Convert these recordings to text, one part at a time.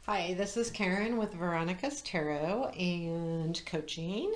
Hi, this is Karen with Veronica's Tarot and Coaching.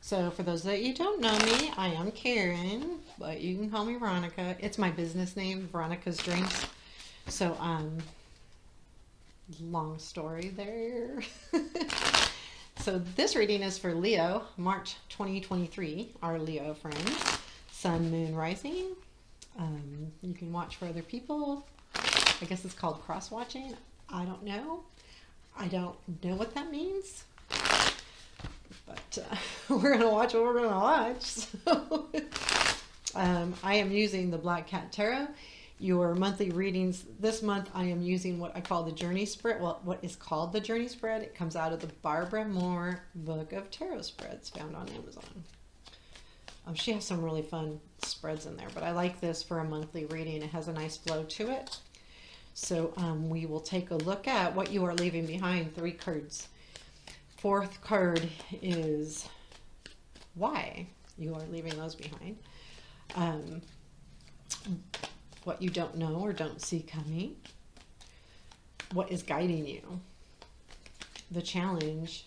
So, for those that you don't know me, I am Karen, but you can call me Veronica. It's my business name, Veronica's Dreams. So, long story there. So, this reading is for Leo, March 2023, our Leo friends. Sun, Moon, Rising. You can watch for other people. I guess it's called cross watching. I don't know. I don't know what that means, but we're going to watch what we're going to watch. So, I am using the Black Cat Tarot. Your monthly readings this month, I am using what I call the Journey Spread. Well, what is called the Journey Spread. It comes out of the Barbara Moore Book of Tarot Spreads found on Amazon. She has some really fun spreads in there, but I like this for a monthly reading. It has a nice flow to it. So we will take a look at what you are leaving behind. 3 cards. Fourth card is why you are leaving those behind. What you don't know or don't see coming. What is guiding you. The challenge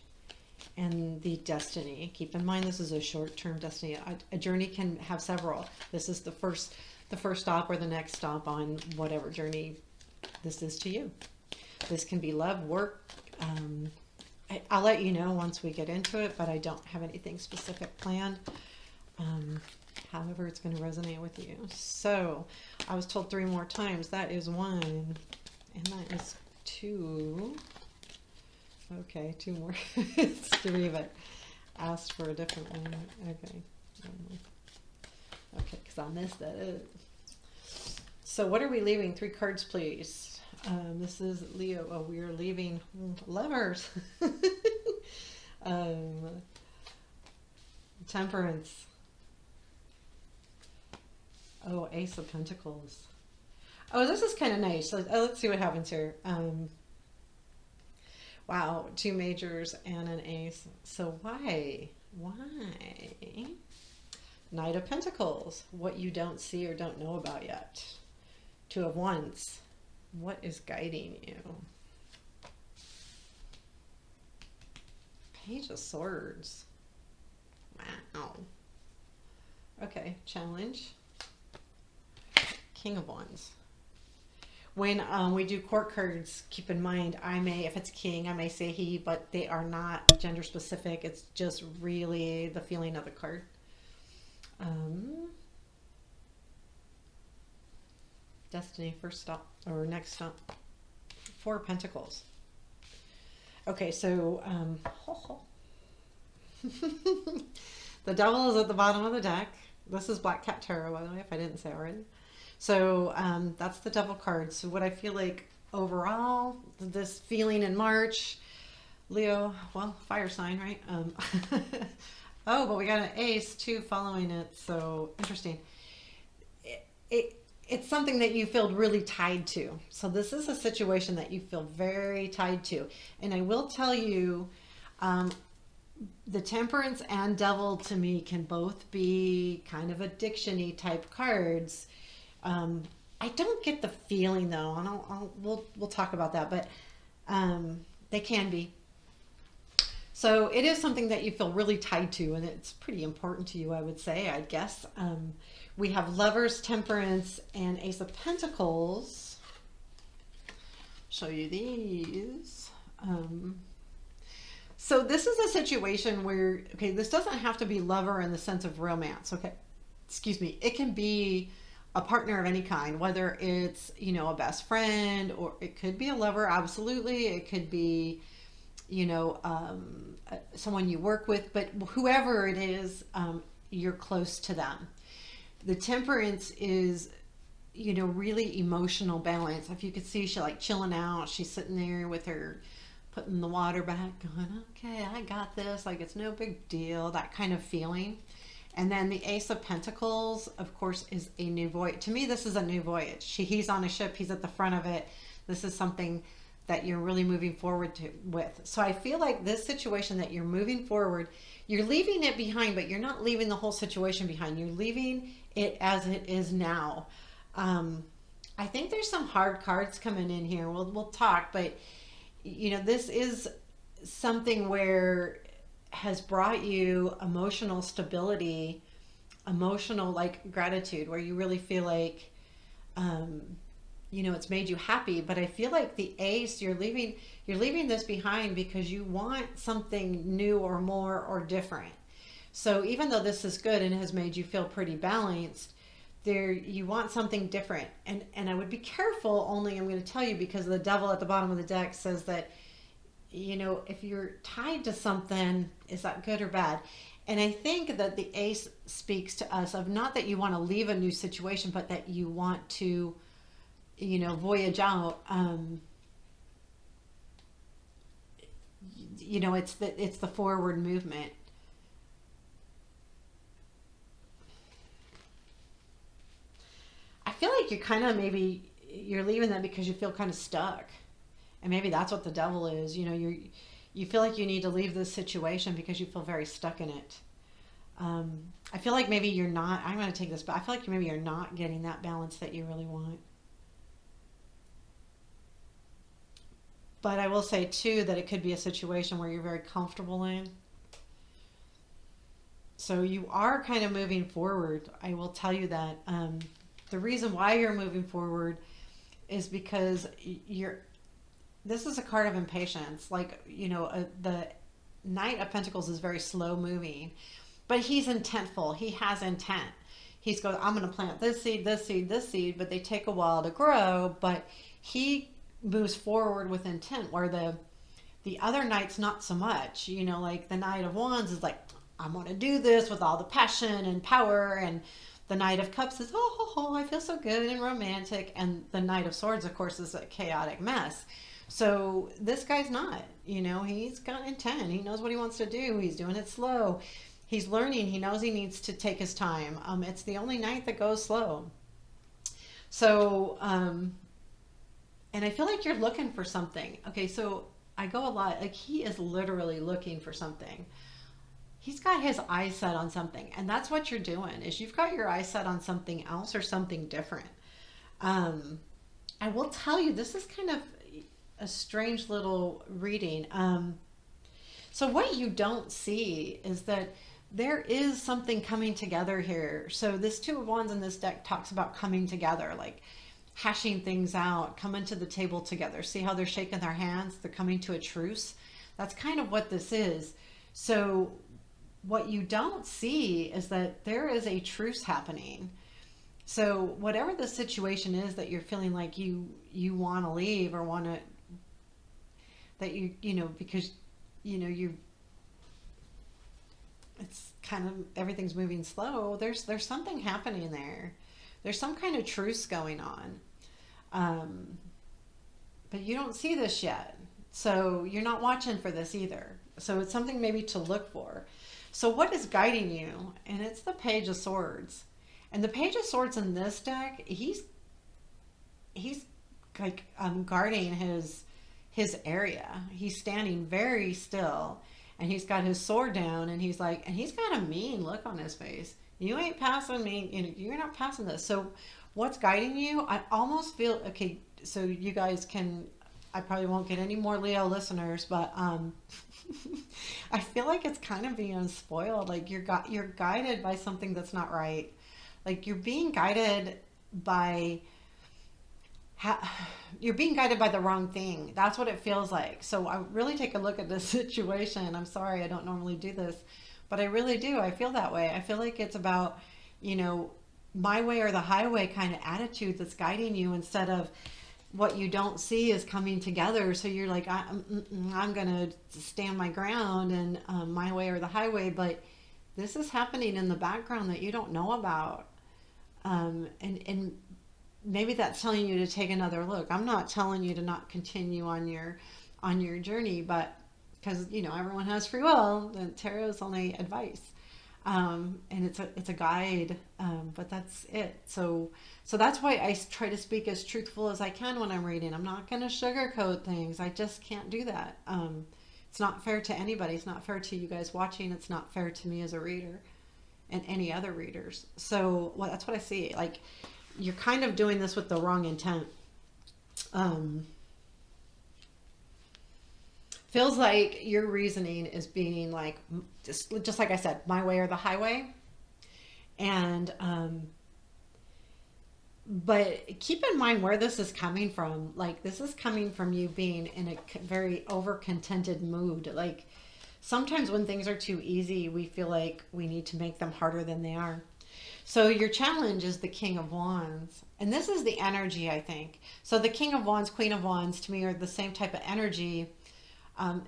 and the destiny. Keep in mind this is a short-term destiny. A journey can have several. This is the first stop or the next stop on whatever journey this is to you. This can be love, work. I'll let you know once we get into it, but I don't have anything specific planned. However, it's going to resonate with you. So I was told 3 more times. That is 1, and that is 2. Okay, 2 more. It's 3, but asked for a different one. Okay. Okay, because I missed that. So what are we leaving? 3 cards, please. This is Leo. Oh, we are leaving lovers. Temperance. Oh, Ace of Pentacles. Oh, this is kind of nice. Let's see what happens here. Wow, 2 majors and an ace. So why? Why? Knight of Pentacles. What you don't see or don't know about yet. 2 of Wands. What is guiding you? Page of Swords. Wow. Okay, challenge. King of Wands. When we do court cards, keep in mind, if it's king, I may say he, but they are not gender specific. It's just really the feeling of the card. Destiny, first stop, or next stop. 4 Pentacles. Okay, so the devil is at the bottom of the deck. This is Black Cat Tarot, by the way, if I didn't say already. So that's the devil card. So what I feel like overall, this feeling in March, Leo, well, fire sign, right? Oh, but we got an ace too following it. So interesting. It's something that you feel really tied to. So this is a situation that you feel very tied to. And I will tell you, the Temperance and Devil to me can both be kind of addiction-y type cards. I don't get the feeling though, and we'll talk about that, but they can be. So it is something that you feel really tied to, and it's pretty important to you, I would say, I guess. We have Lovers, Temperance, and Ace of Pentacles. Show you these. So this is a situation where, okay, this doesn't have to be lover in the sense of romance, okay? Excuse me. It can be a partner of any kind, whether it's, a best friend, or it could be a lover, absolutely. It could be, someone you work with, but whoever it is, you're close to them. The Temperance is, really emotional balance. If you could see, she like chilling out. She's sitting there with her, putting the water back, going, okay, I got this. Like, it's no big deal, that kind of feeling. And then the Ace of Pentacles, of course, is a new voyage. To me, this is a new voyage. He's on a ship. He's at the front of it. This is something that you're really moving forward with. So I feel like this situation that you're moving forward, you're leaving it behind, but you're not leaving the whole situation behind. You're leaving it as it is now. I think there's some hard cards coming in here. We'll talk, but this is something where has brought you emotional stability, emotional like gratitude, where you really feel like, um, it's made you happy. But I feel like the ace, you're leaving this behind because you want something new or more or different. So even though this is good and has made you feel pretty balanced, there you want something different. And I would be careful, only I'm going to tell you, because the devil at the bottom of the deck says that, if you're tied to something, is that good or bad? And I think that the ace speaks to us of not that you want to leave a new situation, but that you want to, voyage out. It's the forward movement. I feel like you're kind of, maybe you're leaving that because you feel kind of stuck, and maybe that's what the devil is. You feel like you need to leave this situation because you feel very stuck in it. I feel like maybe you're not. I'm going to take this, but I feel like maybe you're not getting that balance that you really want. But I will say too that it could be a situation where you're very comfortable in. So you are kind of moving forward. I will tell you that. The reason why you're moving forward is because you're. This is a card of impatience. Like, the Knight of Pentacles is very slow moving, but he's intentful. He has intent. He's going, I'm going to plant this seed, this seed, this seed, but they take a while to grow. But he moves forward with intent, where the other knights not so much. Like the Knight of Wands is like, I'm going to do this with all the passion and power, and the Knight of Cups is, I feel so good and romantic, and the Knight of Swords, of course, is a chaotic mess. So this guy's not. He's got intent. He knows what he wants to do. He's doing it slow. He's learning. He knows he needs to take his time. It's the only knight that goes slow. So, and I feel like you're looking for something. Okay, so I go a lot. Like, he is literally looking for something. He's got his eyes set on something, and that's what you're doing. Is you've got your eyes set on something else or something different. Um, I will tell you, this is kind of a strange little reading. So what you don't see is that there is something coming together here. So this Two of Wands in this deck talks about coming together, like hashing things out, coming to the table together. See how they're shaking their hands? They're coming to a truce. That's kind of what this is. So what you don't see is that there is a truce happening. So whatever the situation is that you're feeling like you want to leave, or want to, that because you it's kind of, everything's moving slow. There's something happening there. There's some kind of truce going on. Um, but you don't see this yet. So you're not watching for this either. So it's something maybe to look for. So what is guiding you? And it's the Page of Swords. And the Page of Swords in this deck, he's like, guarding his area. He's standing very still, and he's got his sword down, and he's like, and he's got a mean look on his face. You ain't passing me. You're not passing this. So what's guiding you? I almost feel, okay, so you guys can, I probably won't get any more Leo listeners, but I feel like it's kind of being spoiled. Like you're guided by something that's not right. Like you're being guided by you're being guided by the wrong thing. That's what it feels like. So I really take a look at this situation. I'm sorry, I don't normally do this, but I really do. I feel that way. I feel like it's about, my way or the highway kind of attitude that's guiding you, instead of what you don't see is coming together. So you're like, I'm going to stand my ground, and my way or the highway. But this is happening in the background that you don't know about. And maybe that's telling you to take another look. I'm not telling you to not continue on your journey, but because everyone has free will, and tarot is only advice, and it's a guide, but that's it. So that's why I try to speak as truthful as I can when I'm reading. I'm not going to sugarcoat things. I just can't do that. It's not fair to anybody. It's not fair to you guys watching. It's not fair to me as a reader, and any other readers. So that's what I see. Like, you're kind of doing this with the wrong intent. Um, Feels like your reasoning is being like, just like I said, my way or the highway. And but keep in mind where this is coming from. Like, this is coming from you being in a very over contented mood. Like, sometimes when things are too easy, we feel like we need to make them harder than they are. So your challenge is the King of Wands. And this is the energy, I think. So the King of Wands, Queen of Wands, to me, are the same type of energy. Um,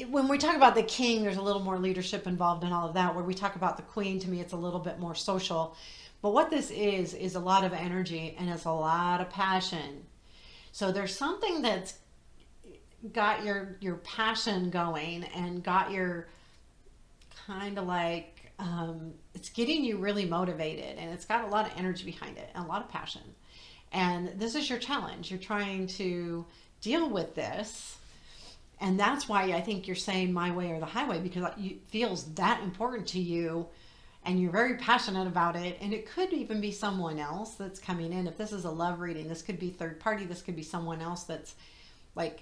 when we talk about the king, there's a little more leadership involved in all of that. Where we talk about the queen, to me, it's a little bit more social. But what this is a lot of energy and it's a lot of passion. So there's something that's got your passion going and got your kind of like it's getting you really motivated, and it's got a lot of energy behind it and a lot of passion. And this is your challenge. You're trying to deal with this, and that's why I think you're saying my way or the highway, because it feels that important to you and you're very passionate about it. And it could even be someone else that's coming in. If this is a love reading, this could be third party. This could be someone else that's like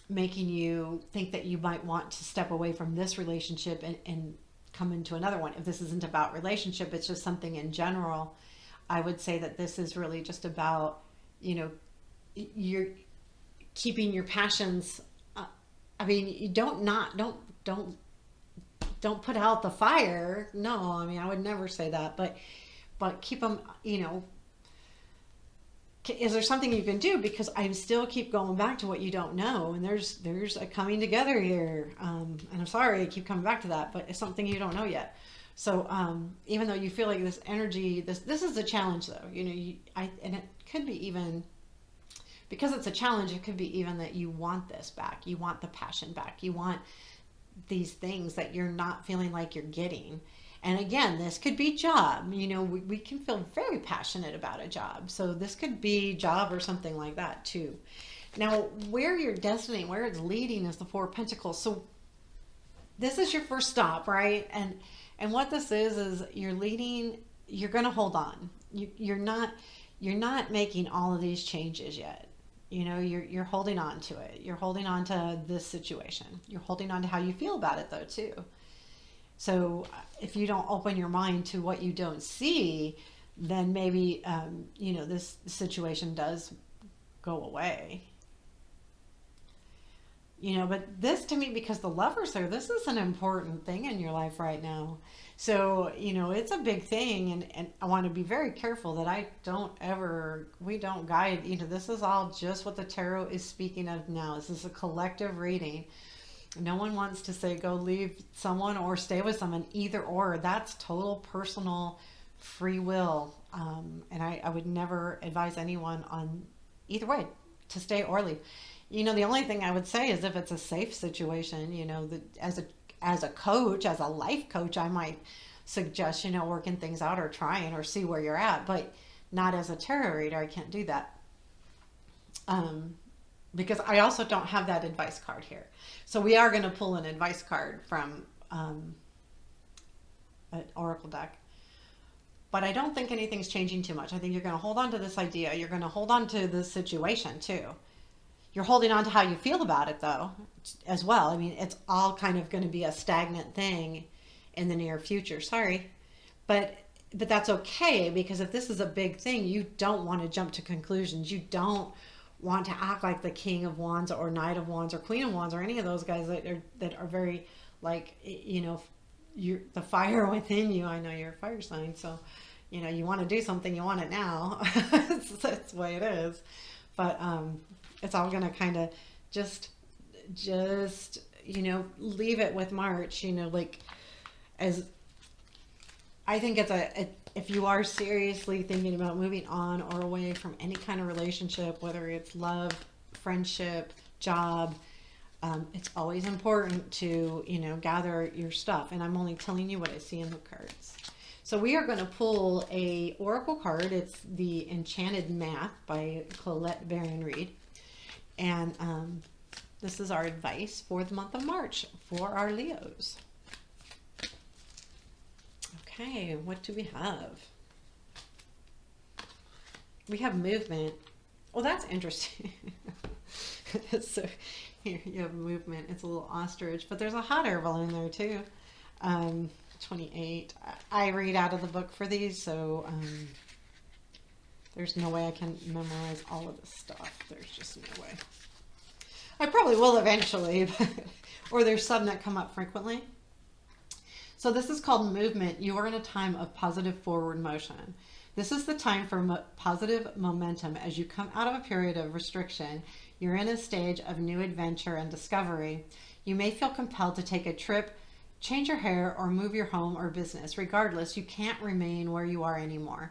making you think that you might want to step away from this relationship and come into another one. If this isn't about relationship, it's just something in general. I would say that this is really just about, you know, you're keeping your passions. I mean, you don't put out the fire. No, I mean, I would never say that, but keep them, you know. Is there something you can do? Because I still keep going back to what you don't know, and there's a coming together here. And I'm sorry I keep coming back to that, but it's something you don't know yet. So even though you feel like this energy, this is a challenge, though. You know, and it could be even because it's a challenge. It could be even that you want this back. You want the passion back. You want these things that you're not feeling like you're getting. And again, this could be job. You know, we can feel very passionate about a job. So this could be job or something like that too. Now, where your destiny, where it's leading is the Four of Pentacles. So this is your first stop, right? And what this is you're leading, you're going to hold on. You're not making all of these changes yet. You know, you're holding on to it. You're holding on to this situation. You're holding on to how you feel about it though too. So if you don't open your mind to what you don't see, then maybe you know, this situation does go away. You know, but this to me, because the Lovers there, this is an important thing in your life right now. So, you know, it's a big thing, and I want to be very careful that we don't guide, you know, this is all just what the tarot is speaking of now. This is a collective reading. No one wants to say go leave someone or stay with someone, either or. That's total personal free will. And I would never advise anyone on either way to stay or leave. You know, the only thing I would say is if it's a safe situation, you know, that as a coach, as a life coach, I might suggest, you know, working things out or trying or see where you're at, but not as a tarot reader. I can't do that. Um, because I also don't have that advice card here. So we are going to pull an advice card from an oracle deck. But I don't think anything's changing too much. I think you're going to hold on to this idea. You're going to hold on to this situation too. You're holding on to how you feel about it though, as well. I mean, it's all kind of going to be a stagnant thing in the near future. Sorry. But that's okay, because if this is a big thing, you don't want to jump to conclusions. You don't want to act like the King of Wands or Knight of Wands or Queen of Wands or any of those guys that are very, like, you know, you're the fire within you. I know you're a fire sign, so you know you want to do something, you want it now. That's the way it is. But it's all gonna kind of just you know, leave it with March. You know, like, as I think if you are seriously thinking about moving on or away from any kind of relationship, whether it's love, friendship, job, it's always important to, you know, gather your stuff. And I'm only telling you what I see in the cards. So we are going to pull a oracle card. It's the Enchanted Math by Colette Baron Reed. And this is our advice for the month of March for our Leos. Okay, what do we have? We have movement. Well, that's interesting. So here you have movement. It's a little ostrich, but there's a hot air balloon there too. 28. I read out of the book for these, so there's no way I can memorize all of this stuff. There's just no way. I probably will eventually, but, or there's some that come up frequently. So this is called movement. You are in a time of positive forward motion. This is the time for positive momentum as you come out of a period of restriction. You're in a stage of new adventure and discovery. You may feel compelled to take a trip, change your hair, or move your home or business. Regardless, you can't remain where you are anymore.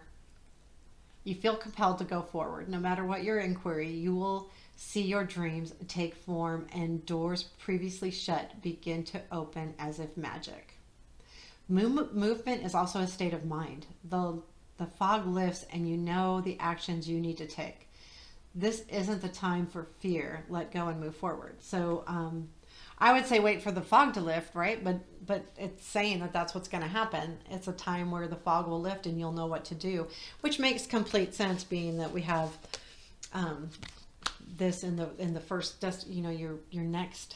You feel compelled to go forward. No matter what your inquiry, you will see your dreams take form and doors previously shut begin to open as if magic. Movement is also a state of mind. The fog lifts and you know the actions you need to take. This isn't the time for fear. Let go and move forward. So I would say wait for the fog to lift, right? But it's saying that that's what's going to happen. It's a time where the fog will lift and you'll know what to do, which makes complete sense, being that we have this in the first, your next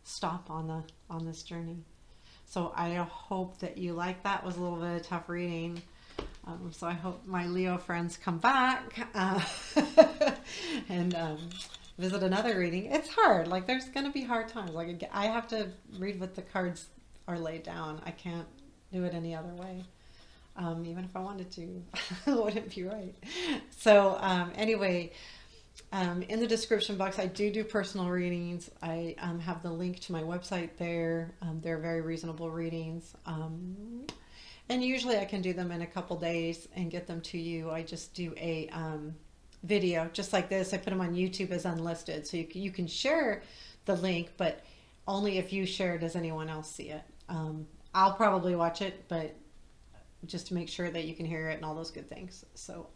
stop on this journey. So I hope that you like that. It was a little bit of tough reading. So I hope my Leo friends come back and visit another reading. It's hard. Like, there's going to be hard times. Like, I have to read what the cards are laid down. I can't do it any other way. Even if I wanted to, it wouldn't be right. So anyway, in the description box, I do personal readings. I have the link to my website there. They're very reasonable readings. And usually I can do them in a couple days and get them to you. I just do a video just like this. I put them on YouTube as unlisted. So you can share the link, but only if you share does anyone else see it. I'll probably watch it, but just to make sure that you can hear it and all those good things. So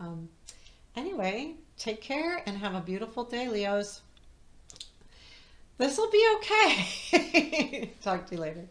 anyway, take care and have a beautiful day, Leos. This will be okay. Talk to you later.